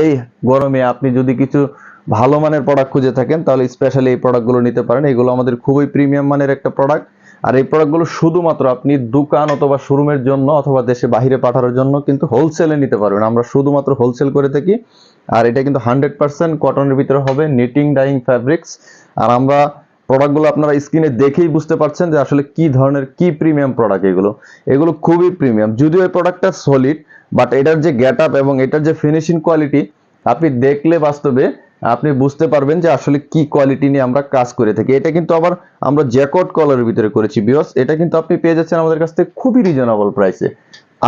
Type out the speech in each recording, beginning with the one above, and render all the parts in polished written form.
এই গরমে আপনি যদি কিছু ভালো মানের প্রোডাক্ট খুঁজে থাকেন তাহলে স্পেশালি এই প্রোডাক্টগুলো নিতে পারেন। এগুলো আমাদের খুবই প্রিমিয়াম মানের একটা প্রোডাক্ট। আর এই প্রোডাক্টগুলো শুধুমাত্র আপনি দোকান অথবা শোরুমের জন্য অথবা দেশে বাইরে পাঠানোর জন্য কিন্তু হোলসেলে নিতে পারবেন। আমরা শুধুমাত্র হোলসেল করে থাকি। আর এটা কিন্তু 100% কটনের ভিতরে হবে, নিটিং ডাইং ফ্যাব্রিক্স। আর আমরা প্রোডাক্টগুলো আপনারা স্ক্রিনে দেখেই বুঝতে পারছেন যে আসলে কি ধরনের কি প্রিমিয়াম প্রোডাক্ট এগুলো খুবই প্রিমিয়াম। যদিও এই প্রোডাক্টটা সলিড, বাট এটার যে গেট আপ এবং এটার যে ফিনিশিং কোয়ালিটি আপনি দেখলে বাস্তবে আপনি বুঝতে পারবেন যে আসলে কি কোয়ালিটি নিয়ে আমরা কাজ করে থাকি। এটা কিন্তু আবার আমরা জ্যাকট কলারের ভিতরে করেছি ভিউয়ার্স। এটা কিন্তু আপনি পেয়ে যাচ্ছেন আমাদের কাছ থেকে খুবই রিজনেবল প্রাইসে।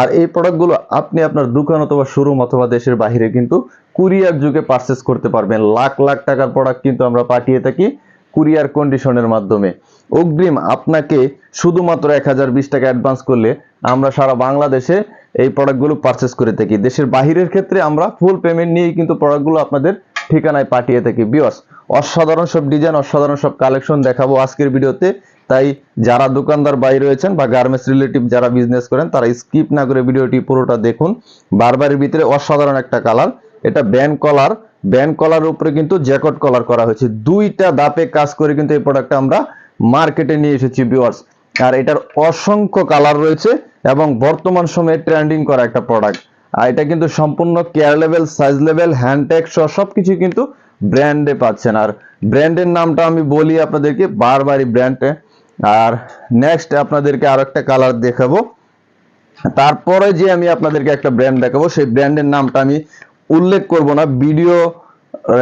আর এই প্রোডাক্টগুলো আপনি আপনার দোকান অথবা শোরুম অথবা দেশের বাইরে কিন্তু কুরিয়ার যুগে পারচেস করতে পারবেন। লাখ লাখ টাকার প্রোডাক্ট কিন্তু আমরা পাঠিয়ে থাকি কুরিয়ার কন্ডিশনের মাধ্যমে। অগ্রিম আপনাকে শুধুমাত্র 1020 টাকা অ্যাডভান্স করলে আমরা সারা বাংলাদেশে এই প্রোডাক্টগুলো পারচেস করে থাকি। দেশের বাহিরের ক্ষেত্রে আমরা ফুল পেমেন্ট নিয়েই কিন্তু প্রোডাক্টগুলো আপনাদের ঠিকানায় পাঠিয়ে থাকি। ভিউয়ার্স, অসাধারণ সব ডিজাইন, অসাধারণ সব কালেকশন দেখাবো আজকের ভিডিওতে। তাই যারা দোকানদার বাই রয়েছেন বা গার্মেন্টস রিলেটিভ যারা বিজনেস করেন তারা স্কিপ না করে ভিডিওটি পুরোটা দেখুন। বারবারের ভিতরে অসাধারণ একটা কালার, এটা ব্যান্ড কলার। ব্যান্ড কলার উপরে কিন্তু জ্যাকেট কলার করা হয়েছে। দুইটা দাপে কাজ করে কিন্তু এই প্রোডাক্টটা আমরা মার্কেটে নিয়ে এসেছি ভিউয়ার্স। আর এটার অসংখ্য কালার রয়েছে এবং বর্তমান সময়ে ট্রেন্ডিং করা একটা প্রোডাক্ট। আর এটা কিন্তু সম্পূর্ণ care level, size level, hand tag সহ সবকিছু কিন্তু ব্র্যান্ডে পাচ্ছেন। আর ব্র্যান্ডের নামটা আমি বলি আপনাদেরকে বারবারই ব্র্যান্ডে। আর নেক্সট আপনাদেরকে আর একটা কালার দেখাবো। তারপরে যে আমি আপনাদেরকে একটা ব্র্যান্ড দেখাবো সেই ব্র্যান্ডের নামটা আমি উল্লেখ করব না, ভিডিও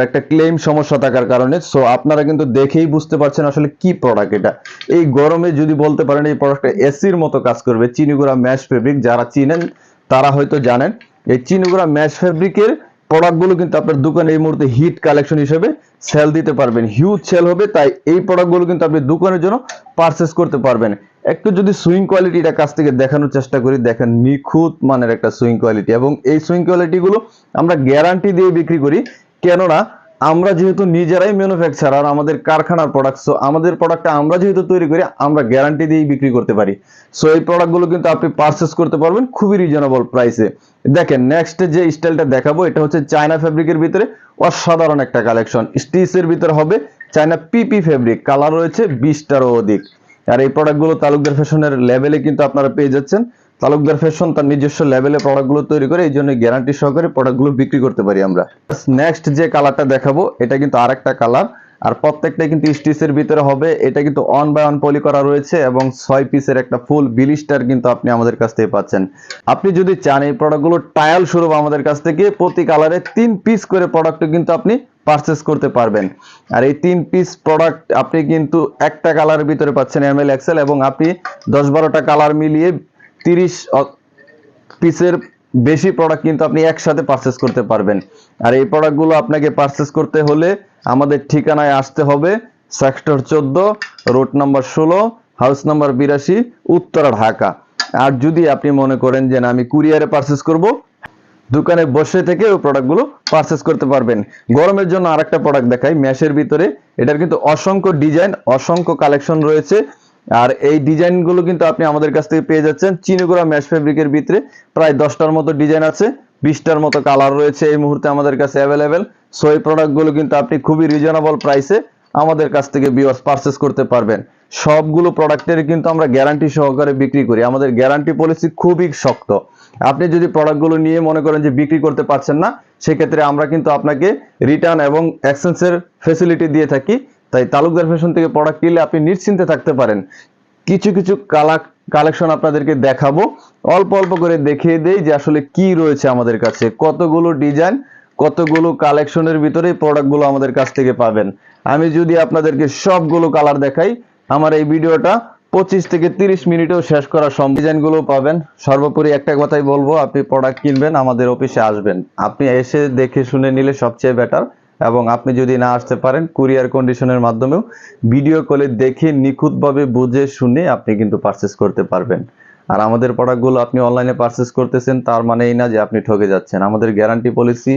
একটা ক্লেম সমস্যা থাকার কারণে। সো আপনারা কিন্তু দেখেই বুঝতে পারছেন আসলে কি প্রোডাক্ট এটা। এই গরমে যদি বলতে পারেন এই প্রোডাক্টটা এসির মতো কাজ করবে। চিনিগুড়া ম্যাশ ফেব্রিক যারা চিনেন তারা হয়তো জানেন। এই চিনিগুড়া ম্যাশ ফেব্রিকের প্রোডাক্টগুলো কিন্তু আপনার দোকানে এই মুহূর্তে হিট কালেকশন হিসেবে সেল দিতে পারবেন, হিউজ সেল হবে। তাই এই প্রোডাক্টগুলো কিন্তু আপনি দোকানের জন্য পারচেস করতে পারবেন। একটু যদি সুইং কোয়ালিটিটা কাছ থেকে দেখানোর চেষ্টা করি, দেখেন নিখুঁত মানের একটা সুইং কোয়ালিটি। এবং এই সুইং কোয়ালিটি গুলো আমরা গ্যারান্টি দিয়ে বিক্রি করি, কেননা আমরা যেহেতু নিজেরাই ম্যানুফ্যাকচারার, আমাদের কারখানার প্রোডাক্ট। সো আমাদের প্রোডাক্টটা আমরা যেহেতু তৈরি করি আমরা গ্যারান্টি দিয়েই বিক্রি করতে পারি। সো এই প্রোডাক্টগুলো কিন্তু আপনি পারচেস করতে পারবেন খুবই রিজনেবল প্রাইসে। দেখেন নেক্সট যে স্টাইলটা দেখাবো এটা হচ্ছে চায়না ফেব্রিকের ভিতরে অসাধারণ একটা কালেকশন। স্টিচের ভিতরে হবে চায়না পিপি ফেব্রিক, কালার রয়েছে 20টারও অধিক। আর এই প্রোডাক্টগুলো তালুকদার ফ্যাশনের লেভেলে কিন্তু আপনারা পেয়ে যাচ্ছেন। তালুকদার ফ্যাশন তার নিজস্ব লেভেলে প্রোডাক্টগুলো তৈরি করে, এই জন্য গ্যারান্টি সহকারে প্রোডাক্টগুলো বিক্রি করতে পারি আমরা। নেক্সট যে কালারটা দেখাবো এটা কিন্তু আরেকটা কালার। আর প্রত্যেকটাই কিন্তু স্টিচের ভিতরে হবে। এটা কিন্তু অন বাই অন পলি করা রয়েছে এবং 6 পিসের একটা ফুল বিলিস্টার কিন্তু আপনি আমাদের কাছ থেকে পাচ্ছেন। আপনি যদি চান এই প্রোডাক্টগুলো ট্রায়াল স্বরূপ আমাদের কাছ থেকে প্রতি কালারে 3 পিস করে প্রোডাক্ট কিন্তু আপনি পারচেস করতে পারবেন। আর এই 3 পিস প্রোডাক্ট আপনি কিন্তু একটা কালারের ভিতরে পাচ্ছেন এমএল এক্সেল, এবং আপনি 10-12টা কালার মিলিয়ে 30 পিসের বেশি প্রোডাক্ট কিন্তু আপনি একসাথে পারচেস করতে পারবেন। আর এই প্রোডাক্টগুলো আপনাকে পারচেস করতে হলে আমাদের ঠিকানায় আসতে হবে sector 14, road number 16, house number 82, Uttara, Dhaka. আর যদি আপনি মনে করেন যে না আমি কুরিয়ারে পারচেস করব, দোকানে বসে থেকে ওই প্রোডাক্টগুলো পারচেস করতে পারবেন। গরমের জন্য আরেকটা প্রোডাক্ট দেখাই ম্যাশের ভিতরে। এটার কিন্তু অসংখ্য ডিজাইন, অসংখ্য কালেকশন রয়েছে। আর এই ডিজাইনগুলো কিন্তু আপনি আমাদের কাছ থেকে পেয়ে যাচ্ছেন চিনিগুড়া ম্যাশ ফেব্রিকের ভিতরে। প্রায় 10টার মতো ডিজাইন আছে, 20টার মতো কালার রয়েছে এই মুহূর্তে আমাদের কাছে অ্যাভেলেবেল। সো এই প্রোডাক্টগুলো কিন্তু আপনি খুবই রিজনেবল প্রাইসে আমাদের কাছ থেকে ভিউয়ার্স পারচেস করতে পারবেন। সবগুলো প্রোডাক্টের কিন্তু আমরা গ্যারান্টি সহকারে বিক্রি করি। আমাদের গ্যারান্টি পলিসি খুবই শক্ত। আপনি যদি প্রোডাক্টগুলো নিয়ে মনে করেন যে বিক্রি করতে পারছেন না, সেক্ষেত্রে আমরা কিন্তু আপনাকে রিটার্ন এবং এক্সচেঞ্জের ফ্যাসিলিটি দিয়ে থাকি। তাই তালুকদার ফ্যাশন থেকে প্রোডাক্ট কিনলে আপনি নিশ্চিন্তে থাকতে পারেন। কিছু কিছু কালেকশন আপনাদেরকে দেখাবো, অল্প অল্প করে দেখিয়ে দেই যে আসলে কি রয়েছে আমাদের কাছে। কতগুলো ডিজাইন, কতগুলো কালেকশনের ভিতরে প্রোডাক্টগুলো আমাদের কাছ থেকে পাবেন। আমি যদি আপনাদেরকে সবগুলো কালার দেখাই আমার এই ভিডিওটা 25 থেকে 30 মিনিটেও শেষ করা সম্ভব। ডিজাইনগুলো পাবেন। সর্বোপরি একটা কথাই বলবো, আপনি প্রোডাক্ট কিনবেন আমাদের অফিসে আসবেন, আপনি এসে দেখে শুনে নিলে সবচেয়ে বেটার। এবং আপনি যদি না আসতে পারেন কুরিয়ার কন্ডিশনের মাধ্যমেও ভিডিও কলে দেখে নিখুঁতভাবে বুঝে শুনে আপনি কিন্তু পারচেস করতে পারবেন। আর আমাদের প্রোডাক্টগুলো আপনি অনলাইনে পারচেস করতেছেন তার মানে এই না যে আপনি ঠকে যাচ্ছেন। আমাদের গ্যারান্টি পলিসি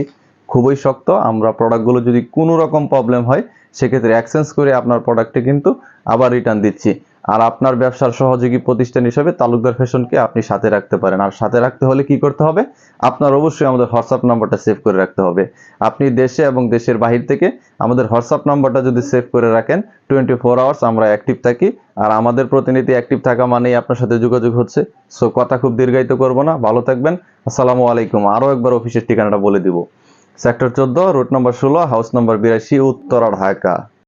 খুবই শক্ত। আমরা প্রোডাক্টগুলো যদি কোনো রকম প্রবলেম হয় সেক্ষেত্রে এক্সচেঞ্জ করে আপনার প্রোডাক্টে কিন্তু আবার রিটার্ন দিচ্ছি। আর আপনার ব্যবসার সহযোগী প্রতিষ্ঠান হিসেবে তালুকদার ফ্যাশনকে আপনি সাথে রাখতে পারেন। আর সাথে রাখতে হলে কি করতে হবে, আপনার অবশ্যই আমাদের হোয়াটসঅ্যাপ নাম্বারটা সেভ করে রাখতে হবে। আপনি দেশে এবং দেশের বাহির থেকে আমাদের হোয়াটসঅ্যাপ নাম্বারটা যদি সেভ করে রাখেন, 24 আওয়ার্স আমরা অ্যাক্টিভ থাকি। আর আমাদের প্রতিনিধি অ্যাক্টিভ থাকা মানেই আপনার সাথে যোগাযোগ হচ্ছে। সো কথা খুব দীর্ঘায়িত করব না, ভালো থাকবেন। আসসালামু আলাইকুম। আরও একবার অফিসের ঠিকানাটা বলে দিব, সেক্টর 14, রুট নম্বর 16, হাউস নম্বর 82, উত্তরা, ঢাকা।